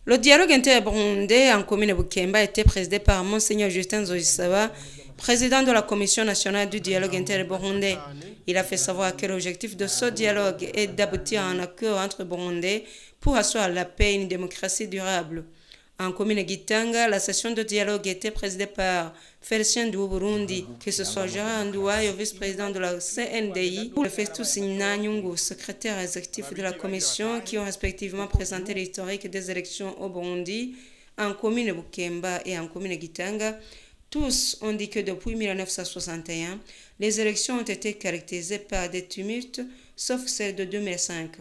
Le dialogue inter-burundais en commune Bukemba a été présidé par Monseigneur Justin Zoïsava, président de la Commission nationale du dialogue inter-burundais. Il a fait savoir que l'objectif de ce dialogue est d'aboutir à un accord entre Burundais pour asseoir la paix et une démocratie durable. En commune Gitanga, la session de dialogue était présidée par Félicien du Burundi, que ce soit Gérard Ndouaye, vice-président de la CNDI, ou le Festus Nyungu, secrétaire exécutif de la commission, qui ont respectivement présenté l'historique des élections au Burundi, en commune Bukemba et en commune Gitanga. Tous ont dit que depuis 1961, les élections ont été caractérisées par des tumultes, sauf celle de 2005.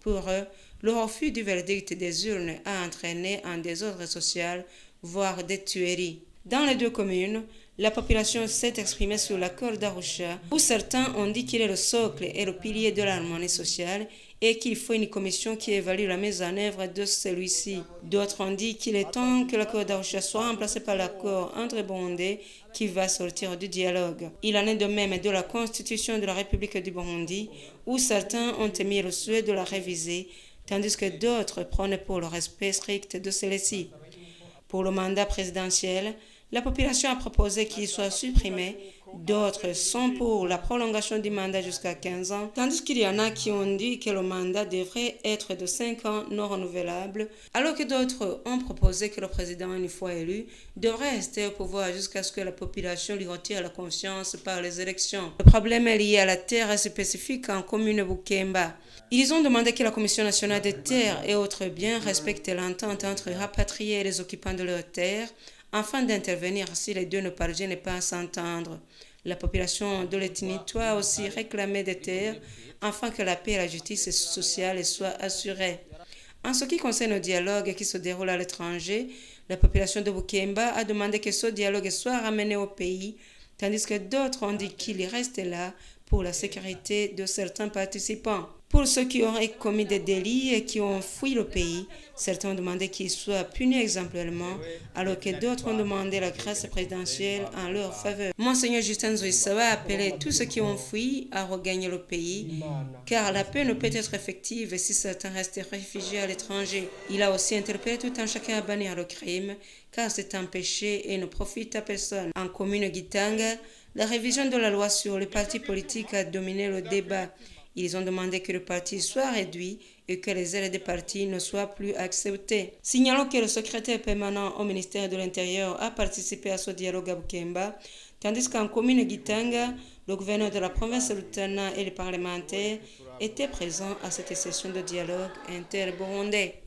Pour eux, le refus du verdict des urnes a entraîné un désordre social, voire des tueries. Dans les deux communes, la population s'est exprimée sur l'accord d'Arusha, où certains ont dit qu'il est le socle et le pilier de l'harmonie sociale et qu'il faut une commission qui évalue la mise en œuvre de celui-ci. D'autres ont dit qu'il est temps que l'accord d'Arusha soit remplacé par l'accord entre Burundais qui va sortir du dialogue. Il en est de même de la constitution de la République du Burundi, où certains ont émis le souhait de la réviser, tandis que d'autres prônent pour le respect strict de celle-ci. Pour le mandat présidentiel, la population a proposé qu'il soit supprimé, d'autres sont pour la prolongation du mandat jusqu'à 15 ans, tandis qu'il y en a qui ont dit que le mandat devrait être de 5 ans non renouvelable, alors que d'autres ont proposé que le président, une fois élu, devrait rester au pouvoir jusqu'à ce que la population lui retire la confiance par les élections. Le problème est lié à la terre spécifique en commune Bukemba. Ils ont demandé que la Commission nationale des terres et autres biens respecte l'entente entre les rapatriés et les occupants de leurs terres, afin d'intervenir si les deux ne parviennent pas à s'entendre. La population de l'ethnie Twa a aussi réclamé des terres afin que la paix et la justice sociale soient assurées. En ce qui concerne le dialogue qui se déroule à l'étranger, la population de Bukemba a demandé que ce dialogue soit ramené au pays, tandis que d'autres ont dit qu'il reste là pour la sécurité de certains participants. Pour ceux qui auraient commis des délits et qui ont fui le pays, certains ont demandé qu'ils soient punis exemplairement, alors que d'autres ont demandé la grâce présidentielle en leur faveur. Monseigneur Justin Zoïsava a appelé tous ceux qui ont fui à regagner le pays, car la paix ne peut être effective si certains restent réfugiés à l'étranger. Il a aussi interpellé tout un chacun à bannir le crime, car c'est un péché et ne profite à personne. En commune Gitanga, la révision de la loi sur les partis politiques a dominé le débat. Ils ont demandé que le parti soit réduit et que les aides des partis ne soient plus acceptées. Signalons que le secrétaire permanent au ministère de l'Intérieur a participé à ce dialogue à Bukemba, tandis qu'en commune Gitanga, le gouverneur de la province lieutenant et les parlementaires étaient présents à cette session de dialogue inter-burundais.